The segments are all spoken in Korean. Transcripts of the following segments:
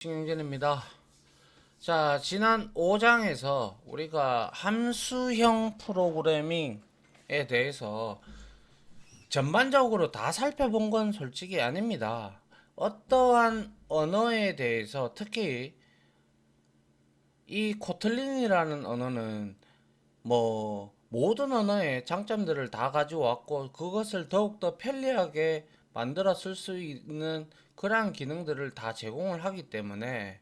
신경전입니다. 자, 지난 5장에서 우리가 함수형 프로그래밍에 대해서 전반적으로 다 살펴본 건 솔직히 아닙니다. 어떠한 언어에 대해서 특히 이 코틀린이라는 언어는 모든 언어의 장점들을 다 가지고 왔고 그것을 더욱더 편리하게 만들어 쓸 수 있는 그러한 기능들을 다 제공을 하기 때문에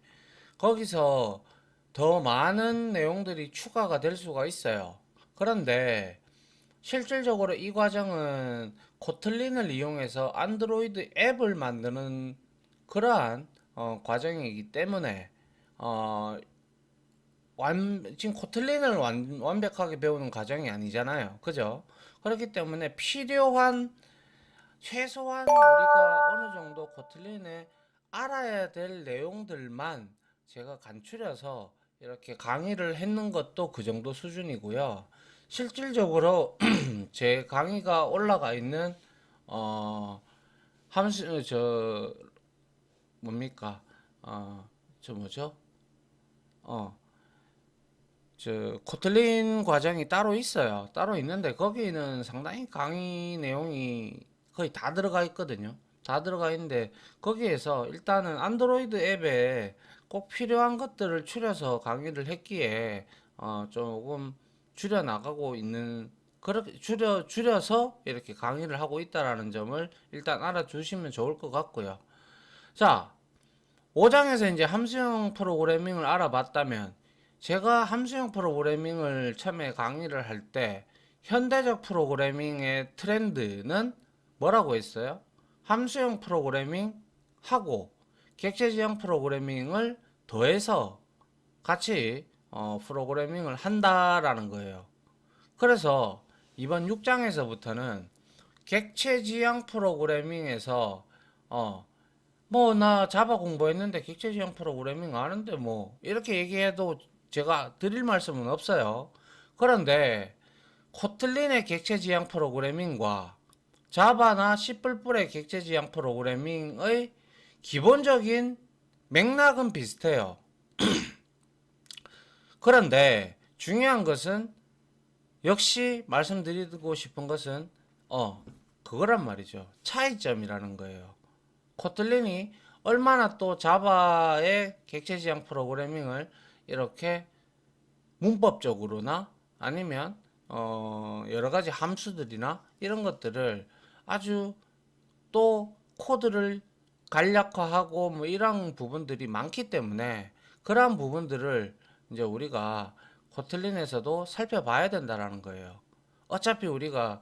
거기서 더 많은 내용들이 추가가 될 수가 있어요. 그런데 실질적으로 이 과정은 코틀린을 이용해서 안드로이드 앱을 만드는 그러한 과정이기 때문에 어, 지금 코틀린을 완벽하게 배우는 과정이 아니잖아요. 그죠? 그렇기 때문에 필요한 최소한 우리가 어느 정도 코틀린에 알아야 될 내용들만 제가 간추려서 이렇게 강의를 했는 것도 그 정도 수준이고요. 실질적으로 제 강의가 올라가 있는 함수 뭡니까? 저 뭐죠? 어, 코틀린 과정이 따로 있어요. 따로 있는데 거기는 상당히 강의 내용이 거의 다 들어가 있거든요. 다 들어가 있는데 거기에서 일단은 안드로이드 앱에 꼭 필요한 것들을 추려서 강의를 했기에 조금 줄여 나가고 있는 그렇게 줄여서 이렇게 강의를 하고 있다라는 점을 일단 알아주시면 좋을 것 같고요. 자, 5장에서 이제 함수형 프로그래밍을 알아봤다면 제가 함수형 프로그래밍을 처음에 강의를 할 때 현대적 프로그래밍의 트렌드는 뭐라고 했어요? 함수형 프로그래밍 하고 객체지형 프로그래밍을 더해서 같이 프로그래밍을 한다라는 거예요. 그래서 이번 6장에서부터는 객체지향 프로그래밍에서 나 자바 공부했는데 객체지향 프로그래밍 아는데 이렇게 얘기해도 제가 드릴 말씀은 없어요. 그런데 코틀린의 객체지향 프로그래밍과 자바나 C++의 객체지향 프로그래밍의 기본적인 맥락은 비슷해요. 그런데 중요한 것은 역시 말씀드리고 싶은 것은 그거란 말이죠. 차이점이라는 거예요. 코틀린이 얼마나 또 자바의 객체지향 프로그래밍을 이렇게 문법적으로나 아니면 여러 가지 함수들이나 이런 것들을 아주 또 코드를 간략화하고 이런 부분들이 많기 때문에 그러한 부분들을 이제 우리가 코틀린에서도 살펴봐야 된다라는 거예요. 어차피 우리가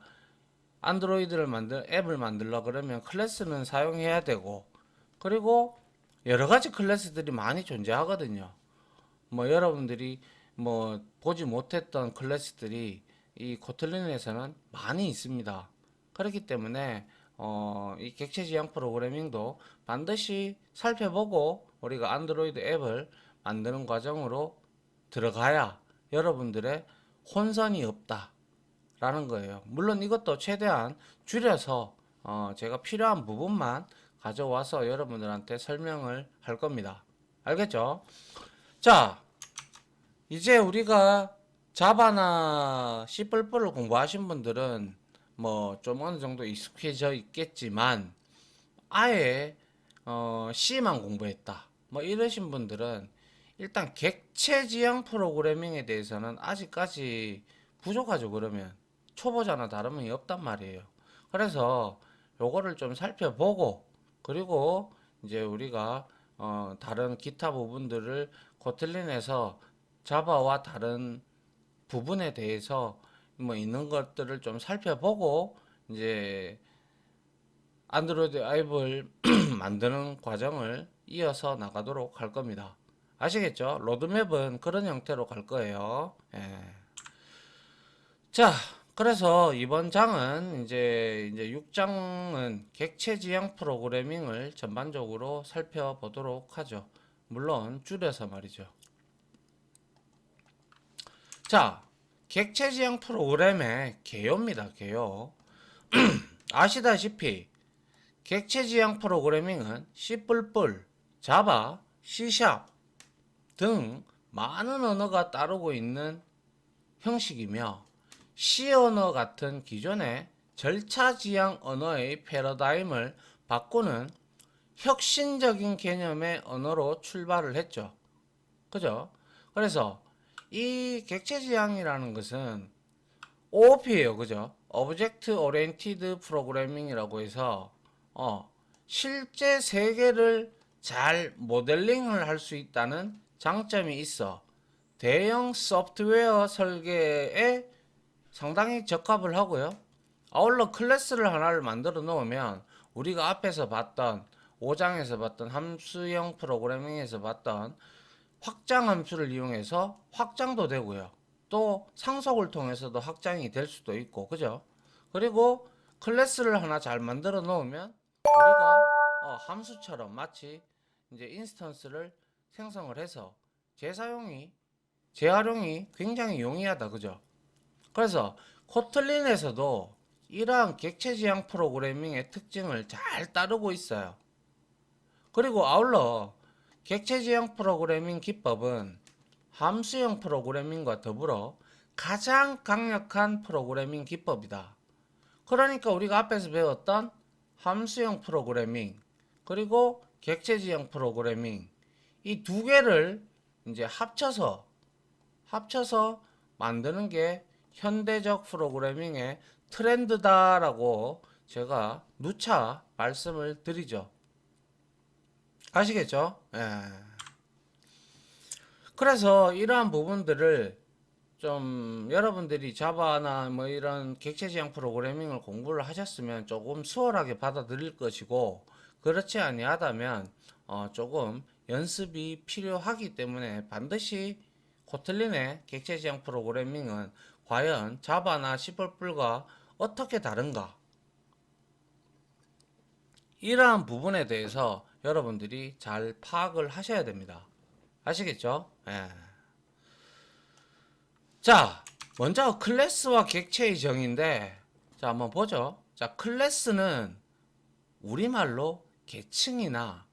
안드로이드를 앱을 만들려 그러면 클래스는 사용해야 되고, 그리고 여러 가지 클래스들이 많이 존재하거든요. 여러분들이 보지 못했던 클래스들이 이 코틀린에서는 많이 있습니다. 그렇기 때문에 이 객체 지향 프로그래밍도 반드시 살펴보고 우리가 안드로이드 앱을 만드는 과정으로 들어가야 여러분들의 혼선이 없다 라는 거예요. 물론 이것도 최대한 줄여서 제가 필요한 부분만 가져와서 여러분들한테 설명을 할 겁니다. 알겠죠? 자, 이제 우리가 자바나 C++를 공부하신 분들은 좀 어느 정도 익숙해져 있겠지만 아예 C만 공부했다 이러신 분들은 일단 객체 지향 프로그래밍에 대해서는 아직까지 부족하죠. 그러면 초보자나 다름이 없단 말이에요. 그래서 요거를 좀 살펴보고 그리고 이제 우리가 다른 기타 부분들을 코틀린에서 자바와 다른 부분에 대해서 있는 것들을 좀 살펴보고 이제 안드로이드 앱을 만드는 과정을 이어서 나가도록 할 겁니다. 아시겠죠? 로드맵은 그런 형태로 갈 거예요. 예. 자, 그래서 이번 장은 이제 6장은 객체 지향 프로그래밍을 전반적으로 살펴보도록 하죠. 물론 줄여서 말이죠. 자, 객체 지향 프로그램의 개요입니다. 개요. 아시다시피 객체 지향 프로그래밍은 C++, 자바, C샵 등 많은 언어가 따르고 있는 형식이며 C 언어 같은 기존의 절차 지향 언어의 패러다임을 바꾸는 혁신적인 개념의 언어로 출발을 했죠. 그죠? 그래서 이 객체 지향이라는 것은 OOP예요. 그죠? Object Oriented Programming이라고 해서 실제 세계를 잘 모델링을 할 수 있다는 장점이 있어 대형 소프트웨어 설계에 상당히 적합을 하고요. 아울러 클래스를 하나를 만들어 놓으면 우리가 앞에서 봤던 5장에서 봤던 함수형 프로그래밍에서 봤던 확장 함수를 이용해서 확장도 되고요. 또 상속을 통해서도 확장이 될 수도 있고, 그죠? 그리고 클래스를 하나 잘 만들어 놓으면 우리가 함수처럼 마치 이제 인스턴스를 생성을 해서 재사용이 재활용이 굉장히 용이하다, 그죠? 그래서 코틀린에서도 이러한 객체 지향 프로그래밍의 특징을 잘 따르고 있어요. 그리고 아울러 객체 지향 프로그래밍 기법은 함수형 프로그래밍과 더불어 가장 강력한 프로그래밍 기법이다. 그러니까 우리가 앞에서 배웠던 함수형 프로그래밍 그리고 객체 지향 프로그래밍 이 두 개를 이제 합쳐서 만드는 게 현대적 프로그래밍의 트렌드다라고 제가 누차 말씀을 드리죠. 아시겠죠? 예. 그래서 이러한 부분들을 좀 여러분들이 자바나 뭐 이런 객체 지향 프로그래밍을 공부를 하셨으면 조금 수월하게 받아들일 것이고 그렇지 아니하다면 조금 연습이 필요하기 때문에 반드시 코틀린의 객체 지향 프로그래밍은 과연 자바나 C++과 어떻게 다른가 이러한 부분에 대해서 여러분들이 잘 파악을 하셔야 됩니다. 아시겠죠? 예. 자, 먼저 클래스와 객체의 정의인데, 자, 한번 보죠. 자, 클래스는 우리말로 계층이나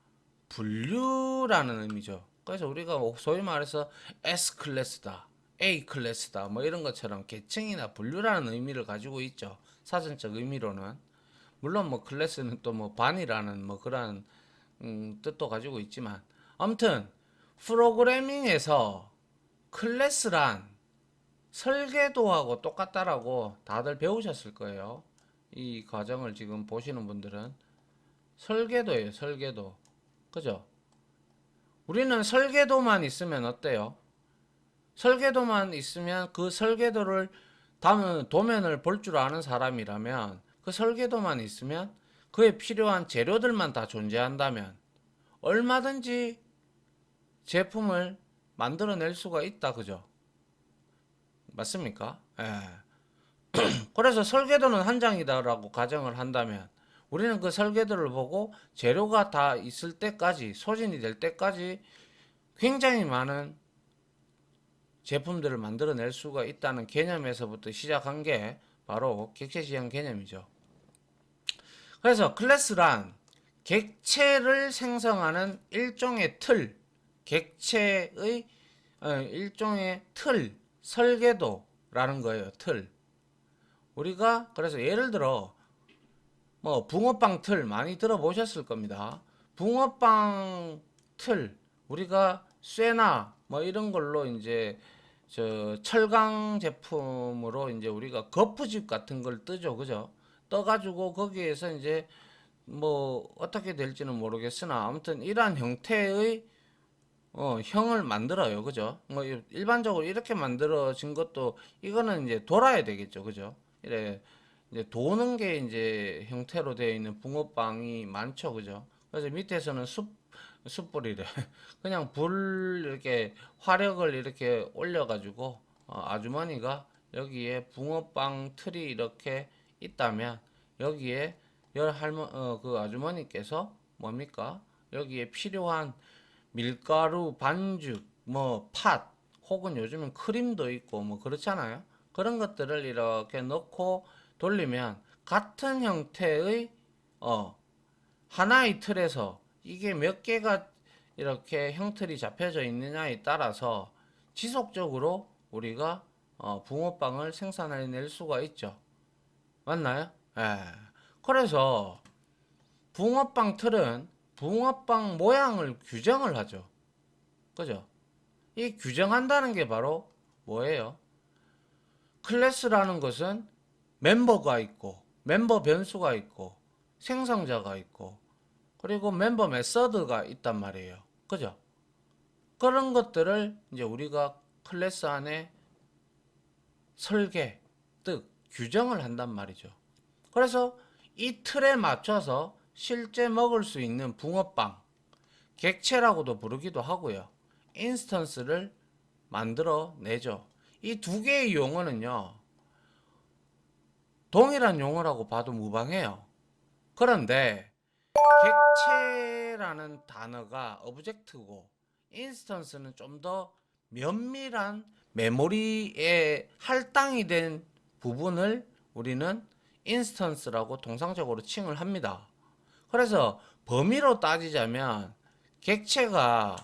분류라는 의미죠. 그래서 우리가 소위 말해서 S 클래스다, A 클래스다, 뭐 이런 것처럼 계층이나 분류라는 의미를 가지고 있죠. 사전적 의미로는. 물론 뭐 클래스는 또 뭐 반이라는 뭐 그런 뜻도 가지고 있지만, 아무튼 프로그래밍에서 클래스란 설계도하고 똑같다라고 다들 배우셨을 거예요. 이 과정을 지금 보시는 분들은 설계도예요, 설계도. 그죠? 우리는 설계도만 있으면 어때요? 설계도만 있으면 그 설계도를 담은 도면을 볼 줄 아는 사람이라면 그 설계도만 있으면 그에 필요한 재료들만 다 존재한다면 얼마든지 제품을 만들어낼 수가 있다, 그죠? 맞습니까? 예. 그래서 설계도는 한 장이다라고 가정을 한다면 우리는 그 설계도를 보고 재료가 다 있을 때까지 소진이 될 때까지 굉장히 많은 제품들을 만들어낼 수가 있다는 개념에서부터 시작한 게 바로 객체지향 개념이죠. 그래서 클래스란 객체를 생성하는 일종의 틀, 객체의 일종의 틀, 설계도라는 거예요. 틀. 우리가 그래서 예를 들어 뭐 붕어빵 틀 많이 들어보셨을 겁니다. 붕어빵 틀 우리가 쇠나 뭐 이런 걸로 이제 저 철강 제품으로 이제 우리가 거푸집 같은 걸 뜨죠, 그죠? 떠가지고 거기에서 이제 뭐 어떻게 될지는 모르겠으나 아무튼 이러한 형태의 형을 만들어요, 그죠? 뭐 일반적으로 이렇게 만들어진 것도 이거는 이제 돌아야 되겠죠, 그죠? 이래 이제 도는 게 이제 형태로 되어 있는 붕어빵이 많죠, 그죠? 그래서 밑에서는 숯불이래. 그냥 불 이렇게 화력을 이렇게 올려가지고 아주머니가 여기에 붕어빵 틀이 이렇게 있다면 여기에 그 아주머니께서 뭡니까? 여기에 필요한 밀가루, 반죽, 뭐 팥, 혹은 요즘은 크림도 있고 뭐 그렇잖아요. 그런 것들을 이렇게 넣고 돌리면 같은 형태의 하나의 틀에서 이게 몇 개가 이렇게 형틀이 잡혀져 있느냐에 따라서 지속적으로 우리가 붕어빵을 생산해낼 수가 있죠. 맞나요? 예. 그래서 붕어빵 틀은 붕어빵 모양을 규정을 하죠. 그죠? 이 규정한다는 게 바로 뭐예요? 클래스라는 것은 멤버가 있고, 멤버 변수가 있고, 생성자가 있고, 그리고 멤버 메서드가 있단 말이에요. 그죠? 그런 것들을 이제 우리가 클래스 안에 설계, 즉 규정을 한단 말이죠. 그래서 이 틀에 맞춰서 실제 먹을 수 있는 붕어빵, 객체라고도 부르기도 하고요. 인스턴스를 만들어 내죠. 이 두 개의 용어는요, 동일한 용어라고 봐도 무방해요. 그런데 객체라는 단어가 오브젝트고 인스턴스는 좀 더 면밀한 메모리에 할당이 된 부분을 우리는 인스턴스라고 통상적으로 칭을 합니다. 그래서 범위로 따지자면 객체가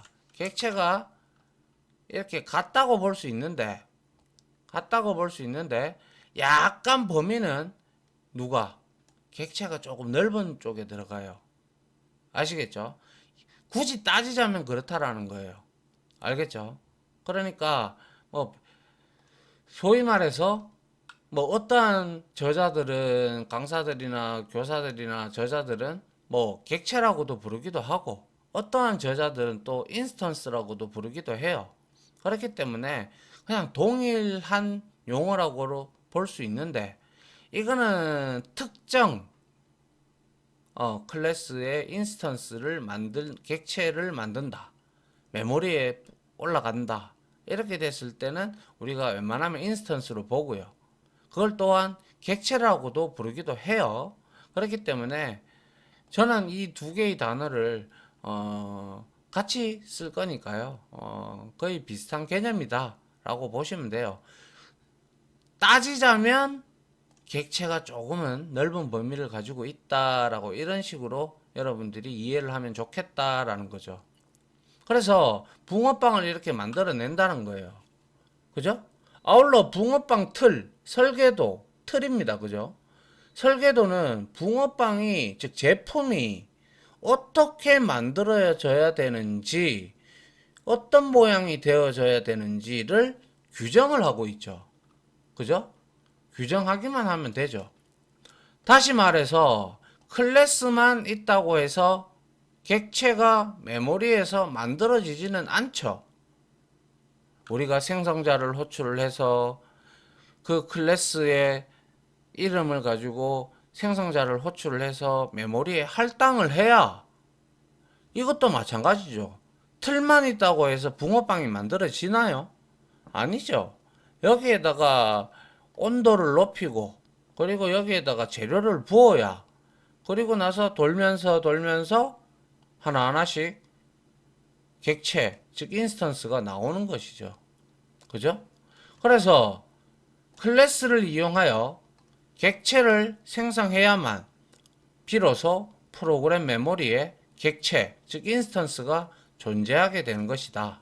이렇게 같다고 볼 수 있는데 약간 범위는 누가 객체가 조금 넓은 쪽에 들어가요. 아시겠죠? 굳이 따지자면 그렇다라는 거예요. 알겠죠? 그러니까 뭐 소위 말해서 뭐 어떠한 저자들은 강사들이나 교사들이나 저자들은 뭐 객체라고도 부르기도 하고 어떠한 저자들은 또 인스턴스라고도 부르기도 해요. 그렇기 때문에 그냥 동일한 용어라고 볼 수 있는데 이거는 특정 클래스의 인스턴스를 객체를 만든다. 메모리에 올라간다. 이렇게 됐을 때는 우리가 웬만하면 인스턴스로 보고요. 그걸 또한 객체라고도 부르기도 해요. 그렇기 때문에 저는 이 두 개의 단어를 같이 쓸 거니까요. 거의 비슷한 개념이다 라고 보시면 돼요. 따지자면 객체가 조금은 넓은 범위를 가지고 있다라고 이런 식으로 여러분들이 이해를 하면 좋겠다라는 거죠. 그래서 붕어빵을 이렇게 만들어 낸다는 거예요. 그죠? 아울러 붕어빵 틀, 설계도 틀입니다. 그죠? 설계도는 붕어빵이, 즉 제품이 어떻게 만들어져야 되는지, 어떤 모양이 되어져야 되는지를 규정을 하고 있죠. 그죠? 규정하기만 하면 되죠. 다시 말해서 클래스만 있다고 해서 객체가 메모리에서 만들어지지는 않죠. 우리가 생성자를 호출을 해서 그 클래스의 이름을 가지고 생성자를 호출을 해서 메모리에 할당을 해야 이것도 마찬가지죠. 틀만 있다고 해서 붕어빵이 만들어지나요? 아니죠. 여기에다가 온도를 높이고 그리고 여기에다가 재료를 부어야 그리고 나서 돌면서 하나하나씩 객체 즉 인스턴스가 나오는 것이죠. 그죠? 그래서 클래스를 이용하여 객체를 생성해야만 비로소 프로그램 메모리에 객체 즉 인스턴스가 존재하게 되는 것이다.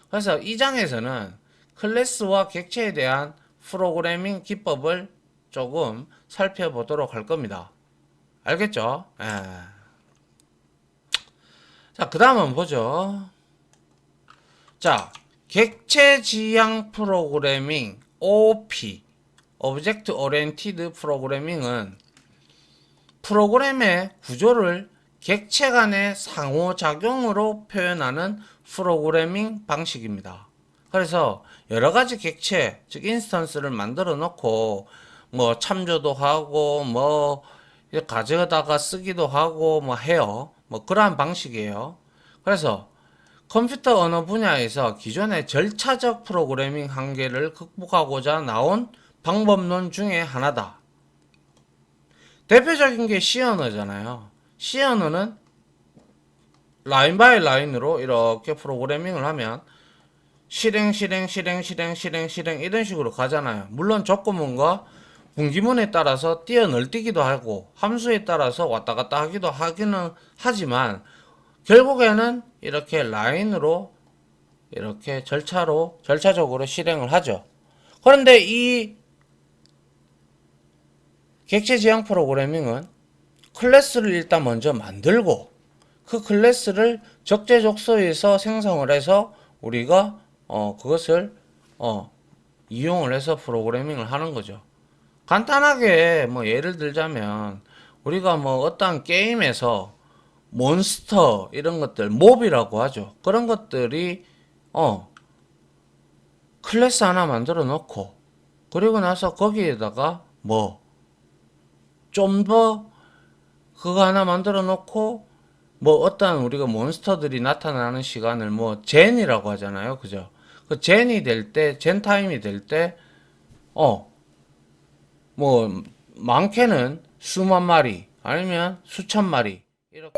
그래서 이 장에서는 클래스와 객체에 대한 프로그래밍 기법을 조금 살펴보도록 할 겁니다. 알겠죠? 예. 자, 그 다음 한번 보죠. 자, 객체 지향 프로그래밍 OP, Object Oriented Programming은 프로그램의 구조를 객체 간의 상호작용으로 표현하는 프로그래밍 방식입니다. 그래서 여러 가지 객체, 즉 인스턴스를 만들어 놓고 뭐 참조도 하고 뭐 가져다가 쓰기도 하고 뭐 해요. 뭐 그러한 방식이에요. 그래서 컴퓨터 언어 분야에서 기존의 절차적 프로그래밍 한계를 극복하고자 나온 방법론 중에 하나다. 대표적인 게 C 언어잖아요. C 언어는 라인 바이 라인으로 이렇게 프로그래밍을 하면 실행 이런 식으로 가잖아요. 물론 조건문과 분기문에 따라서 뛰어널뛰기도 하고 함수에 따라서 왔다 갔다 하기는 하지만 결국에는 이렇게 라인으로 이렇게 절차적으로 실행을 하죠. 그런데 이 객체 지향 프로그래밍은 클래스를 일단 먼저 만들고 그 클래스를 적재적소에서 생성을 해서 우리가 그것을 이용을 해서 프로그래밍을 하는 거죠. 간단하게 뭐 예를 들자면 우리가 뭐 어떠한 게임에서 몬스터 이런 것들 몹이라고 하죠. 그런 것들이 클래스 하나 만들어 놓고 그리고 나서 거기에다가 뭐 좀 더 그거 하나 만들어 놓고 뭐 어떤 우리가 몬스터들이 나타나는 시간을 뭐 젠이라고 하잖아요. 그죠? 그 젠이 될 때, 젠 타임이 될 때, 뭐 많게는 수만 마리 아니면 수천 마리 이렇게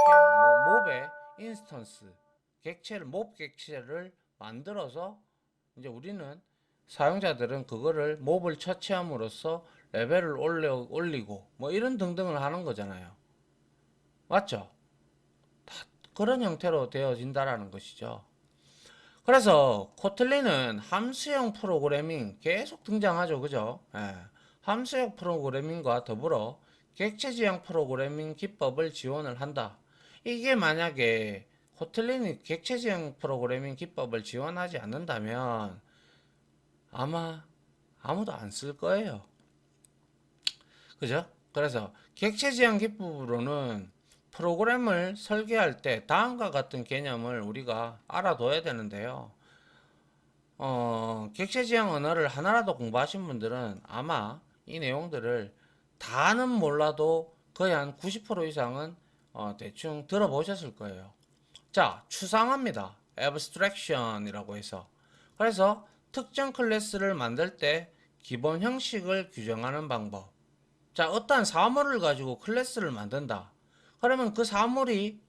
뭐 몹의 인스턴스 객체를 몹 객체를 만들어서 이제 우리는 사용자들은 그거를 몹을 처치함으로써 레벨을 올리고 뭐 이런 등등을 하는 거잖아요. 맞죠? 그런 형태로 되어진다라는 것이죠. 그래서 코틀린은 함수형 프로그래밍 계속 등장하죠. 그죠? 예. 함수형 프로그래밍과 더불어 객체 지향 프로그래밍 기법을 지원을 한다. 이게 만약에 코틀린이 객체 지향 프로그래밍 기법을 지원하지 않는다면 아마 아무도 안 쓸 거예요. 그죠? 그래서 객체 지향 기법으로는 프로그램을 설계할 때 다음과 같은 개념을 우리가 알아둬야 되는데요. 객체 지향 언어를 하나라도 공부하신 분들은 아마 이 내용들을 다는 몰라도 거의 한 90% 이상은 대충 들어보셨을 거예요. 자, 추상화입니다. abstraction이라고 해서. 그래서 특정 클래스를 만들 때 기본 형식을 규정하는 방법. 자, 어떠한 사물을 가지고 클래스를 만든다. 그러면 그 사물이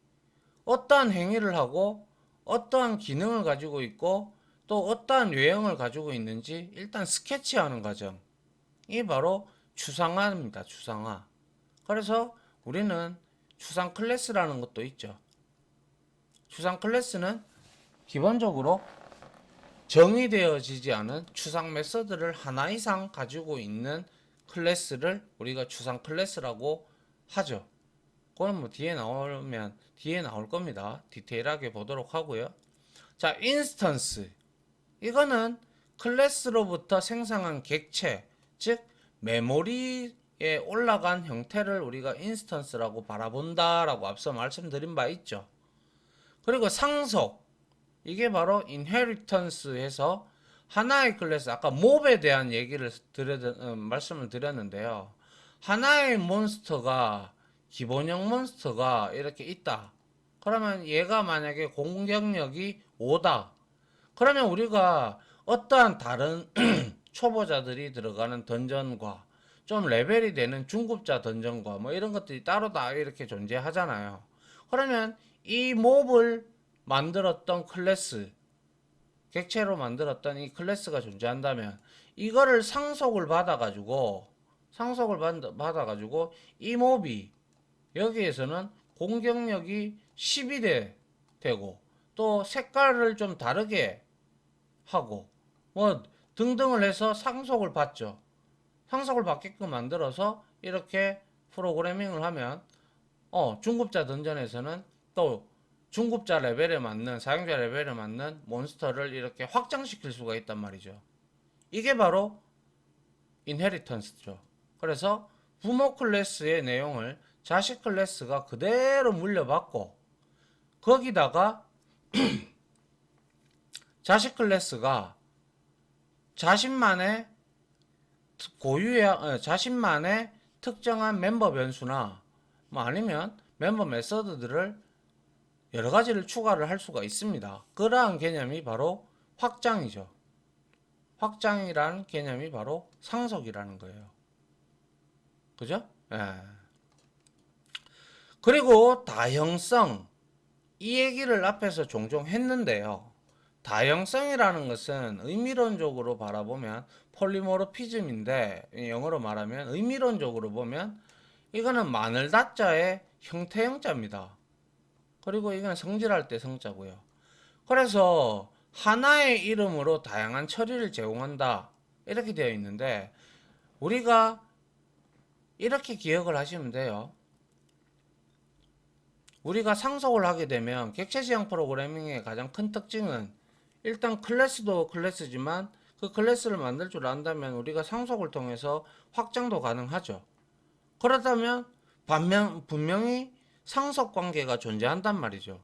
어떠한 행위를 하고 어떠한 기능을 가지고 있고 또 어떠한 외형을 가지고 있는지 일단 스케치하는 과정. 이 바로 추상화입니다. 추상화. 그래서 우리는 추상 클래스라는 것도 있죠. 추상 클래스는 기본적으로 정의되어지지 않은 추상 메서드를 하나 이상 가지고 있는 클래스를 우리가 추상 클래스라고 하죠. 그건 뭐 뒤에 나올 겁니다. 디테일하게 보도록 하고요. 자, 인스턴스. 이거는 클래스로부터 생성한 객체, 즉 메모리에 올라간 형태를 우리가 인스턴스라고 바라본다라고 앞서 말씀드린 바 있죠. 그리고 상속. 이게 바로 인헤리턴스에서 하나의 클래스, 아까 몹에 대한 말씀을 드렸는데요. 하나의 몬스터가 기본형 몬스터가 이렇게 있다. 그러면 얘가 만약에 공격력이 5다. 그러면 우리가 어떠한 다른 초보자들이 들어가는 던전과 좀 레벨이 되는 중급자 던전과 뭐 이런 것들이 따로 다 이렇게 존재하잖아요. 그러면 이 몹을 만들었던 클래스, 객체로 만들었던 이 클래스가 존재한다면 이거를 상속을 받아가지고 이 몹이 여기에서는 공격력이 12대 되고 또 색깔을 좀 다르게 하고 뭐 등등을 해서 상속을 받죠. 상속을 받게끔 만들어서 이렇게 프로그래밍을 하면 중급자 던전에서는 또 중급자 레벨에 맞는 사용자 레벨에 맞는 몬스터를 이렇게 확장시킬 수가 있단 말이죠. 이게 바로 인헤리턴스죠. 그래서 부모 클래스의 내용을 자식 클래스가 그대로 물려받고 거기다가 자식 클래스가 자신만의 자신만의 특정한 멤버 변수나 뭐 아니면 멤버 메서드들을 여러 가지를 추가를 할 수가 있습니다. 그러한 개념이 바로 확장이죠. 확장이라는 개념이 바로 상속이라는 거예요. 그죠? 예. 그리고 다형성. 이 얘기를 앞에서 종종 했는데요. 다형성이라는 것은 의미론적으로 바라보면 폴리모르피즘인데 영어로 말하면 의미론적으로 보면 이거는 마늘 다자의 형태형자입니다. 그리고 이건 성질할 때 성자고요. 그래서 하나의 이름으로 다양한 처리를 제공한다. 이렇게 되어 있는데 우리가 이렇게 기억을 하시면 돼요. 우리가 상속을 하게 되면 객체지향 프로그래밍의 가장 큰 특징은 일단 클래스도 클래스지만 그 클래스를 만들 줄 안다면 우리가 상속을 통해서 확장도 가능하죠. 그렇다면 분명히 상속 관계가 존재한단 말이죠.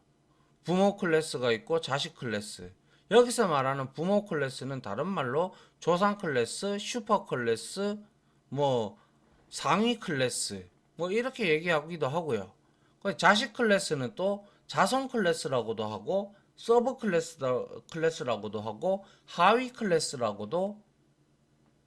부모 클래스가 있고 자식 클래스. 여기서 말하는 부모 클래스는 다른 말로 조상 클래스, 슈퍼 클래스, 뭐 상위 클래스, 뭐 이렇게 얘기하기도 하고요. 자식 클래스는 또 자손 클래스라고도 하고 서브 클래스라고도 하고 하위 클래스라고도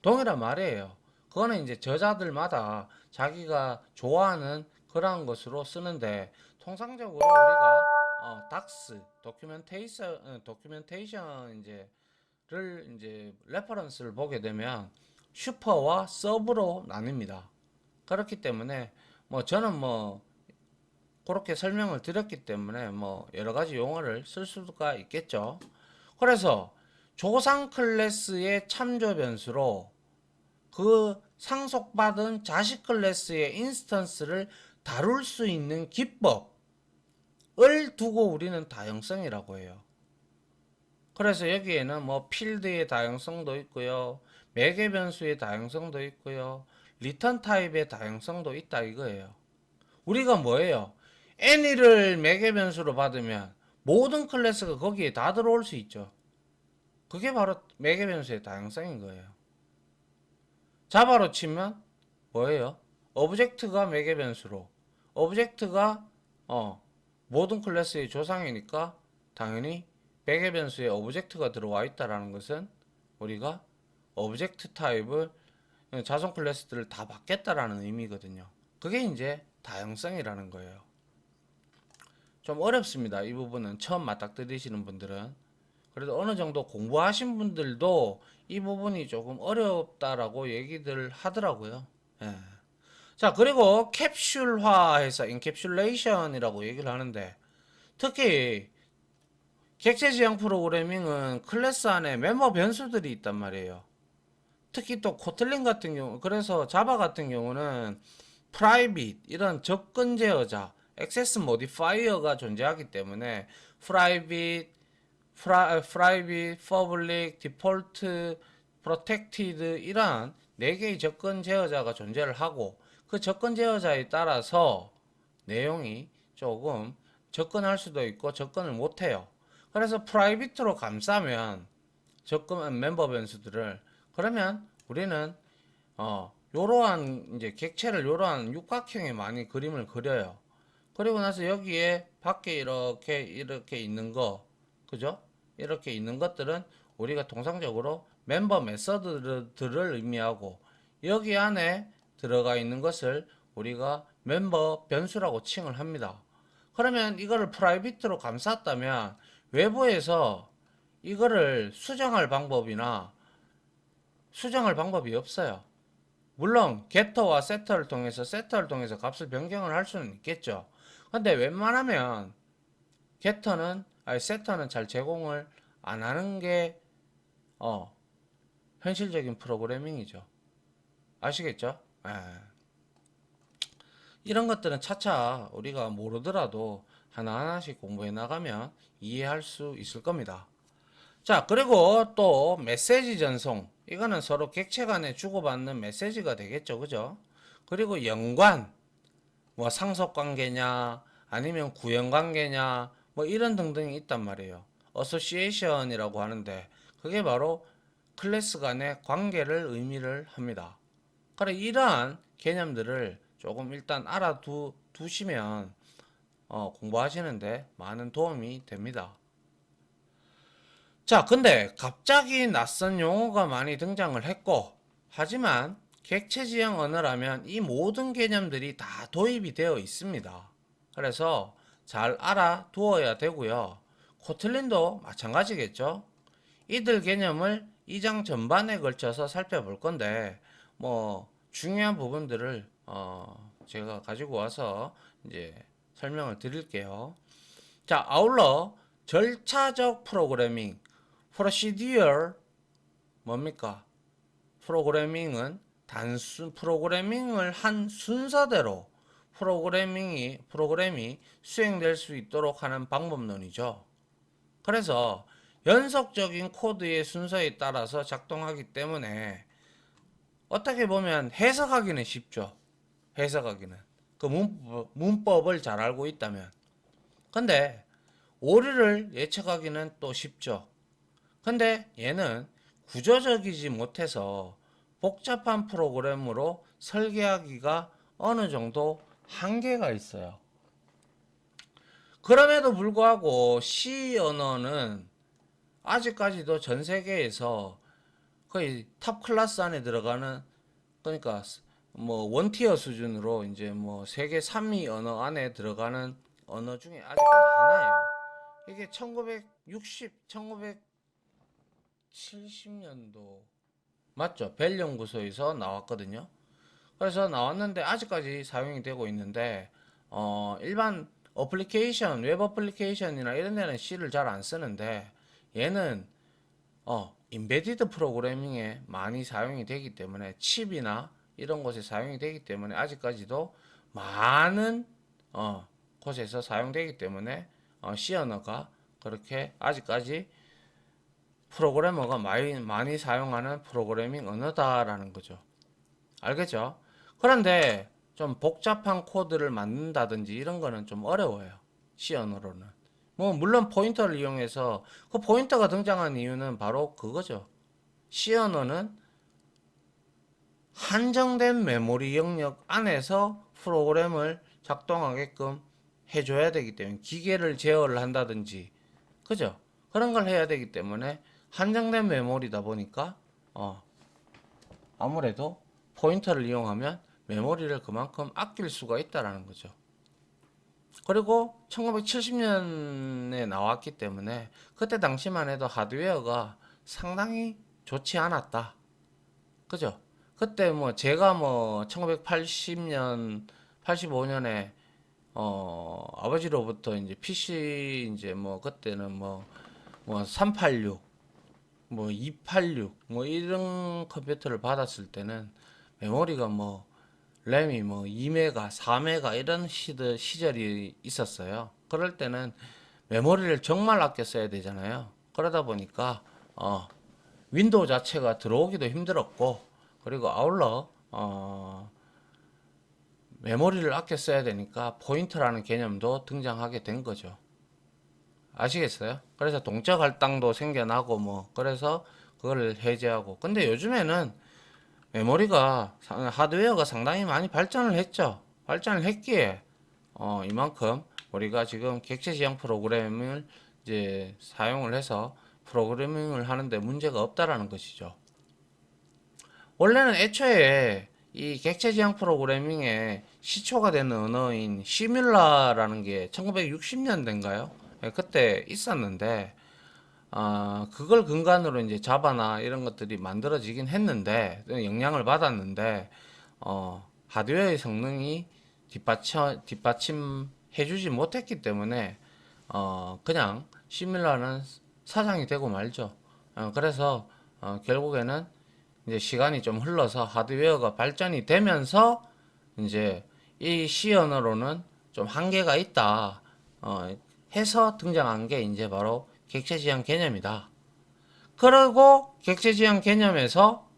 동일한 말이에요. 그거는 이제 저자들마다 자기가 좋아하는 그런 것으로 쓰는데 통상적으로 우리가 닥스 도큐멘테이션 이제를 이제 레퍼런스를 보게 되면 슈퍼와 서브로 나뉩니다. 그렇기 때문에 뭐 저는 뭐 그렇게 설명을 드렸기 때문에 뭐 여러 가지 용어를 쓸 수가 있겠죠. 그래서 조상 클래스의 참조 변수로 그 상속받은 자식 클래스의 인스턴스를 다룰 수 있는 기법을 두고 우리는 다양성이라고 해요. 그래서 여기에는 뭐 필드의 다양성도 있고요. 매개 변수의 다양성도 있고요. 리턴 타입의 다양성도 있다 이거예요. 우리가 뭐예요? any를 매개 변수로 받으면 모든 클래스가 거기에 다 들어올 수 있죠. 그게 바로 매개 변수의 다양성인 거예요. 자바로 치면 뭐예요? 오브젝트가 매개 변수로 오브젝트가 모든 클래스의 조상이니까 당연히 매개 변수에 오브젝트가 들어와 있다라는 것은 우리가 오브젝트 타입을 자손 클래스들을 다 받겠다라는 의미거든요. 그게 이제 다양성이라는 거예요. 좀 어렵습니다. 이 부분은 처음 맞닥뜨리시는 분들은. 그래도 어느 정도 공부하신 분들도 이 부분이 조금 어렵다라고 얘기들 하더라고요. 예. 자, 그리고 캡슐화해서 인캡슐레이션이라고 얘기를 하는데 특히 객체 지향 프로그래밍은 클래스 안에 멤버 변수들이 있단 말이에요. 특히 또 코틀린 같은 경우, 그래서 자바 같은 경우는 프라이빗 이런 접근 제어자, 액세스 모디파이어가 존재하기 때문에 프라이빗, 퍼블릭, 디폴트, 프로텍티드 이러한 4개의 접근 제어자가 존재를 하고 그 접근 제어자에 따라서 내용이 조금 접근할 수도 있고 접근을 못해요. 그래서 프라이빗으로 감싸면 접근 멤버 변수들을 그러면 우리는 요러한 이제 객체를 요러한 육각형의 많이 그림을 그려요. 그리고 나서 여기에 밖에 이렇게 있는 거 그죠? 이렇게 있는 것들은 우리가 통상적으로 멤버 메서드들을 의미하고 여기 안에 들어가 있는 것을 우리가 멤버 변수라고 칭을 합니다. 그러면 이거를 프라이빗으로 감쌌다면 외부에서 이거를 수정할 방법이 없어요. 물론 게터와 세터를 통해서 값을 변경을 할 수는 있겠죠. 근데 웬만하면 세터는 잘 제공을 안 하는 게 현실적인 프로그래밍이죠. 아시겠죠? 예. 이런 것들은 차차 우리가 모르더라도 하나하나씩 공부해 나가면 이해할 수 있을 겁니다. 자, 그리고 또 메시지 전송. 이거는 서로 객체 간에 주고받는 메시지가 되겠죠. 그죠? 그리고 연관. 뭐 상속 관계냐, 아니면 구형 관계냐, 뭐 이런 등등이 있단 말이에요. 어소시에이션이라고 하는데 그게 바로 클래스 간의 관계를 의미를 합니다. 그래 이러한 개념들을 조금 일단 알아두시면 공부하시는데 많은 도움이 됩니다. 자, 근데 갑자기 낯선 용어가 많이 등장을 했고, 하지만 객체지향 언어라면 이 모든 개념들이 다 도입이 되어 있습니다. 그래서 잘 알아두어야 되고요. 코틀린도 마찬가지겠죠. 이들 개념을 2장 전반에 걸쳐서 살펴볼 건데, 뭐 중요한 부분들을 제가 가지고 와서 이제 설명을 드릴게요. 자, 아울러 절차적 프로그래밍, procedural 뭡니까? 프로그래밍은 프로그래밍을 한 순서대로 프로그램이 수행될 수 있도록 하는 방법론이죠. 그래서 연속적인 코드의 순서에 따라서 작동하기 때문에 어떻게 보면 해석하기는 쉽죠. 해석하기는. 그 문법을 잘 알고 있다면. 근데 오류를 예측하기는 또 쉽죠. 근데 얘는 구조적이지 못해서 복잡한 프로그램으로 설계하기가 어느 정도 한계가 있어요. 그럼에도 불구하고 C 언어는 아직까지도 전 세계에서 거의 탑 클래스 안에 들어가는, 그러니까 뭐 원티어 수준으로 이제 뭐 세계 3위 언어 안에 들어가는 언어 중에 아직까지 하나예요. 이게 1970년도 맞죠? 벨 연구소에서 나왔거든요. 그래서 나왔는데 아직까지 사용이 되고 있는데 일반 어플리케이션, 웹 어플리케이션이나 이런 데는 C를 잘 안 쓰는데 얘는 인베디드 프로그래밍에 많이 사용이 되기 때문에 칩이나 이런 곳에 사용이 되기 때문에 아직까지도 많은 곳에서 사용되기 때문에 C 언어가 그렇게 아직까지 프로그래머가 많이 사용하는 프로그래밍 언어다라는 거죠. 알겠죠? 그런데 좀 복잡한 코드를 만든다든지 이런 거는 좀 어려워요. C 언어로는. 뭐 물론 포인터를 이용해서 그 포인터가 등장한 이유는 바로 그거죠. C 언어는 한정된 메모리 영역 안에서 프로그램을 작동하게끔 해줘야 되기 때문에 기계를 제어를 한다든지 그죠? 그런 걸 해야 되기 때문에 한정된 메모리다 보니까 아무래도 포인터를 이용하면 메모리를 그만큼 아낄 수가 있다라는 거죠. 그리고 1970년에 나왔기 때문에 그때 당시만 해도 하드웨어가 상당히 좋지 않았다. 그죠? 그때 뭐 제가 뭐 1980년, 85년에 아버지로부터 이제 PC 이제 뭐 그때는 뭐 386, 뭐 286, 뭐 이런 컴퓨터를 받았을 때는 메모리가 뭐 램이 뭐 2메가, 4메가 이런 시절이 있었어요. 그럴 때는 메모리를 정말 아껴 써야 되잖아요. 그러다 보니까 윈도우 자체가 들어오기도 힘들었고 그리고 아울러 메모리를 아껴 써야 되니까 포인터라는 개념도 등장하게 된 거죠. 아시겠어요? 그래서 동적 할당도 생겨나고 뭐 그래서 그걸 해제하고 근데 요즘에는 메모리가 하드웨어가 상당히 많이 발전을 했죠. 발전을 했기에 이만큼 우리가 지금 객체 지향 프로그램을 이제 사용을 해서 프로그래밍을 하는데 문제가 없다라는 것이죠. 원래는 애초에 이 객체 지향 프로그래밍의 시초가 되는 언어인 시뮬라라는 게 1960년대인가요? 그때 있었는데 그걸 근간으로 이제 자바나 이런 것들이 만들어지긴 했는데, 영향을 받았는데, 하드웨어의 성능이 뒷받침해주지 못했기 때문에, 그냥 시뮬러는 사장이 되고 말죠. 그래서, 결국에는 이제 시간이 좀 흘러서 하드웨어가 발전이 되면서, 이제 이 C 언어로는 좀 한계가 있다, 해서 등장한 게 이제 바로 객체지향 개념이다. 그리고 객체지향 개념에서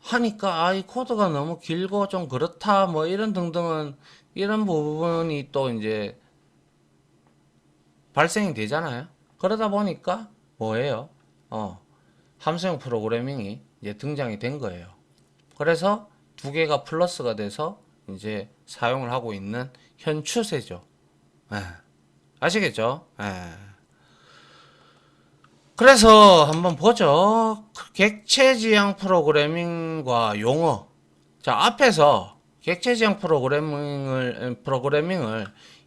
하니까 이 코드가 너무 길고 좀 그렇다 뭐 이런 등등은 이런 부분이 또 이제 발생이 되잖아요. 그러다 보니까 뭐예요? 함수형 프로그래밍이 이제 등장이 된 거예요. 그래서 두 개가 플러스가 돼서 이제 사용을 하고 있는 현 추세죠. 예. 아시겠죠? 예. 그래서 한번 보죠. 객체지향 프로그래밍과 용어. 자, 앞에서 객체지향 프로그래밍을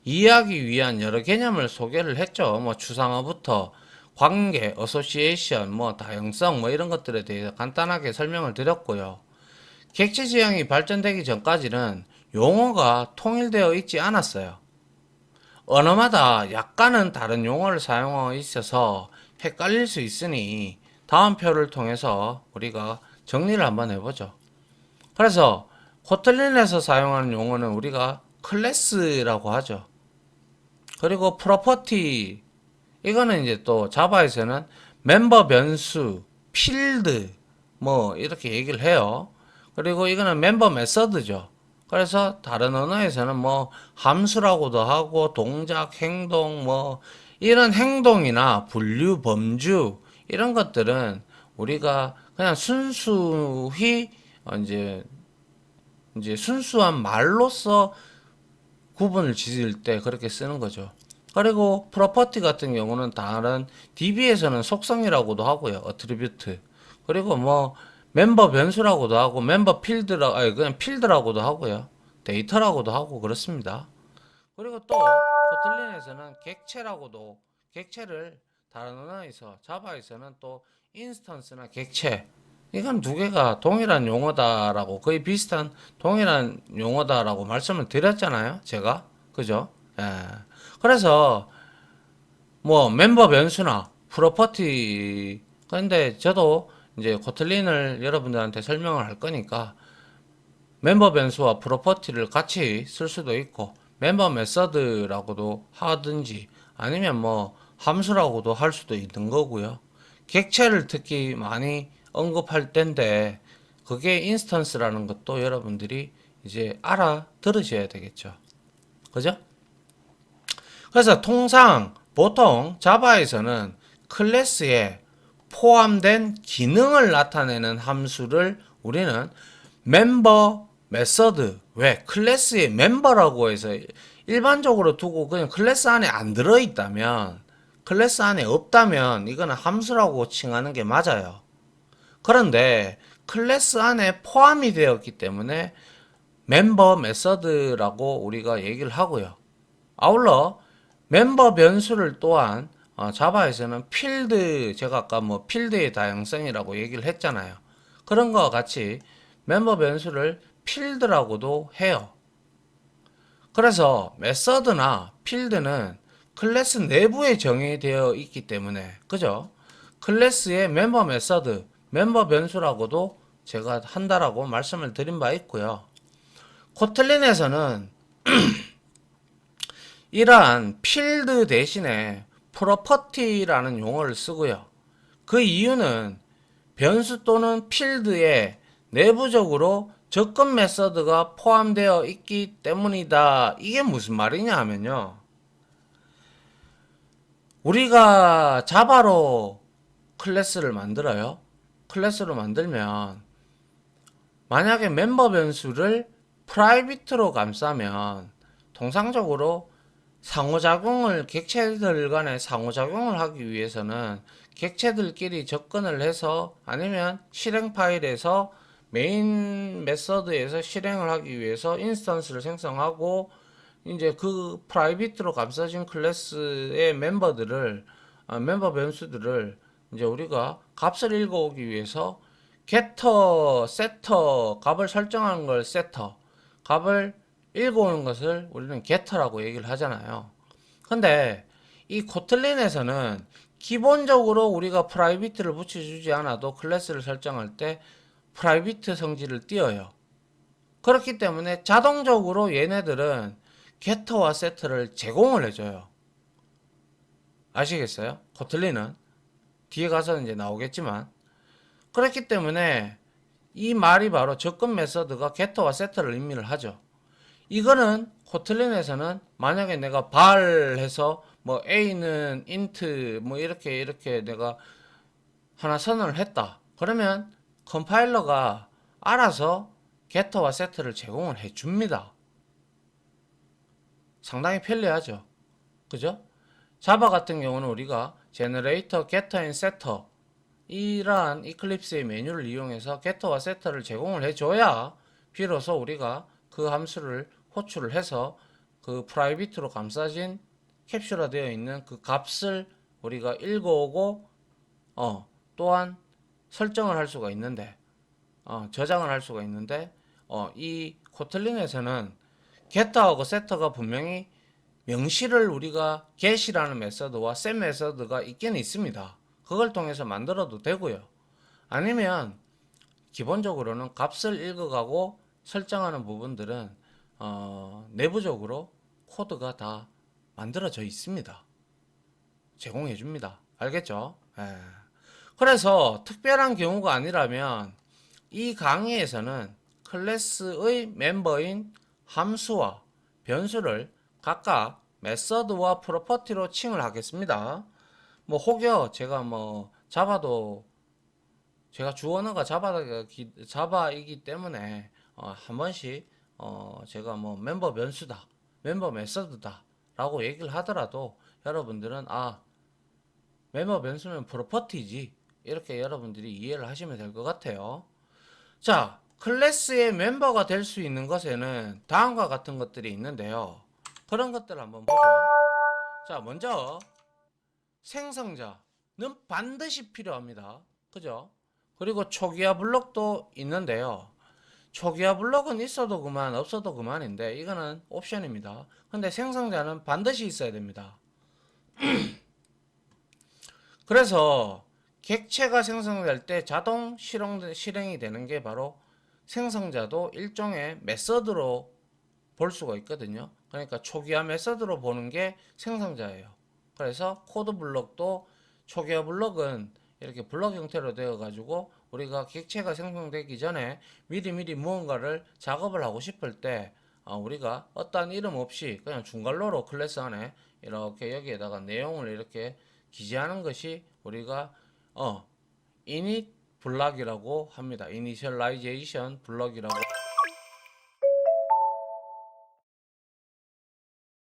이해하기 위한 여러 개념을 소개를 했죠. 뭐 추상화부터 관계, 어소시에이션, 뭐 다형성, 뭐 이런 것들에 대해서 간단하게 설명을 드렸고요. 객체지향이 발전되기 전까지는 용어가 통일되어 있지 않았어요. 언어마다 약간은 다른 용어를 사용하고 있어서 헷갈릴 수 있으니 다음 표를 통해서 우리가 정리를 한번 해보죠. 그래서 코틀린에서 사용하는 용어는 우리가 클래스라고 하죠. 그리고 프로퍼티, 이거는 이제 또 자바에서는 멤버 변수, 필드 뭐 이렇게 얘기를 해요. 그리고 이거는 멤버 메서드죠. 그래서 다른 언어에서는 뭐 함수라고도 하고 동작, 행동 뭐 이런 행동이나 분류, 범주 이런 것들은 우리가 그냥 순수히 이제 순수한 말로서 구분을 지을 때 그렇게 쓰는 거죠. 그리고 프로퍼티 같은 경우는 다른 DB에서는 속성이라고도 하고요. 어트리뷰트. 그리고 뭐 멤버 변수라고도 하고 멤버 필드라 아니 그냥 필드라고도 하고요. 데이터라고도 하고 그렇습니다. 그리고 또 코틀린에서는 객체를 다른 언어에서 자바에서는 또 인스턴스나 객체 이건 두 개가 동일한 용어다라고 거의 비슷한 동일한 용어다라고 말씀을 드렸잖아요. 제가 그죠? 예. 그래서 뭐 멤버 변수나 프로퍼티 근데 저도 이제 코틀린을 여러분들한테 설명을 할 거니까 멤버 변수와 프로퍼티를 같이 쓸 수도 있고 멤버 메서드라고도 하든지 아니면 뭐 함수라고도 할 수도 있는 거고요. 객체를 특히 많이 언급할 텐데 그게 인스턴스라는 것도 여러분들이 이제 알아들으셔야 되겠죠. 그죠? 그래서 통상 보통 자바에서는 클래스에 포함된 기능을 나타내는 함수를 우리는 멤버 메서드 왜 클래스의 멤버라고 해서 일반적으로 두고 그냥 클래스 안에 안 들어있다면 클래스 안에 없다면 이거는 함수라고 칭하는 게 맞아요. 그런데 클래스 안에 포함이 되었기 때문에 멤버 메서드라고 우리가 얘기를 하고요. 아울러 멤버 변수를 또한 자바에서는 필드 제가 아까 뭐 필드의 다양성이라고 얘기를 했잖아요. 그런 거와 같이 멤버 변수를 필드라고도 해요. 그래서 메서드나 필드는 클래스 내부에 정의되어 있기 때문에 그죠? 클래스의 멤버 메서드, 멤버 변수라고도 제가 한다라고 말씀을 드린 바 있고요. 코틀린에서는 이러한 필드 대신에 프로퍼티라는 용어를 쓰고요. 그 이유는 변수 또는 필드에 내부적으로 접근 메서드가 포함되어 있기 때문이다. 이게 무슨 말이냐 하면요. 우리가 자바로 클래스를 만들어요. 클래스로 만들면 만약에 멤버 변수를 프라이빗으로 감싸면 통상적으로 상호작용을 객체들 간에 상호작용을 하기 위해서는 객체들끼리 접근을 해서 아니면 실행 파일에서 메인 메서드에서 실행을 하기 위해서 인스턴스를 생성하고 이제 그 프라이빗으로 감싸진 클래스의 멤버 변수들을 이제 우리가 값을 읽어오기 위해서 getter, setter 값을 설정하는 걸 setter 값을 읽어오는 것을 우리는 getter라고 얘기를 하잖아요. 근데 이 코틀린에서는 기본적으로 우리가 프라이빗를 붙여주지 않아도 클래스를 설정할 때 프라이빗 성질을 띄어요. 그렇기 때문에 자동적으로 얘네들은 getter와 setter를 제공을 해줘요. 아시겠어요? 코틀린은 뒤에 가서 이제 나오겠지만 그렇기 때문에 이 말이 바로 접근 메서드가 getter와 setter를 의미를 하죠. 이거는 코틀린에서는 만약에 내가 발 해서 뭐 a는 int 뭐 이렇게 내가 하나 선언을 했다. 그러면 컴파일러가 알아서 getter와 setter를 제공을 해 줍니다. 상당히 편리하죠. 그죠? 자바 같은 경우는 우리가 generator, getter, and setter 이러한 이클립스의 메뉴를 이용해서 getter와 setter를 제공을 해줘야 비로소 우리가 그 함수를 호출을 해서 그 프라이빗으로 감싸진 캡슐화되어 있는 그 값을 우리가 읽어오고 또한 설정을 할 수가 있는데 저장을 할 수가 있는데 이 코틀린에서는 getter하고 setter가 분명히 명시를 우리가 get이라는 메서드와 set 메서드가 있기는 있습니다. 그걸 통해서 만들어도 되고요. 아니면 기본적으로는 값을 읽어가고 설정하는 부분들은 내부적으로 코드가 다 만들어져 있습니다. 제공해 줍니다. 알겠죠? 예. 그래서 특별한 경우가 아니라면 이 강의에서는 클래스의 멤버인 함수와 변수를 각각 메서드와 프로퍼티로 칭을 하겠습니다. 뭐 혹여 제가 뭐 자바도 제가 주 언어가 자바이기 때문에 한 번씩 제가 뭐 멤버 변수다, 멤버 메서드다 라고 얘기를 하더라도 여러분들은 멤버 변수는 프로퍼티지 이렇게 여러분들이 이해를 하시면 될 것 같아요. 자, 클래스의 멤버가 될 수 있는 것에는 다음과 같은 것들이 있는데요. 그런 것들을 한번 보죠. 자, 먼저 생성자는 반드시 필요합니다. 그죠? 그리고 초기화 블록도 있는데요. 초기화 블록은 있어도 그만 없어도 그만인데 이거는 옵션입니다. 근데 생성자는 반드시 있어야 됩니다. 그래서 객체가 생성될 때 자동 실행이 되는 게 바로 생성자도 일종의 메서드로 볼 수가 있거든요. 그러니까 초기화 메서드로 보는 게 생성자예요. 그래서 코드 블록도 초기화 블록은 이렇게 블록 형태로 되어 가지고 우리가 객체가 생성되기 전에 미리 무언가를 작업을 하고 싶을 때 우리가 어떠한 이름 없이 그냥 중괄호로 클래스 안에 이렇게 여기에다가 내용을 이렇게 기재하는 것이 우리가 init 블럭이라고 합니다. 이니셜라이제이션 블럭이라고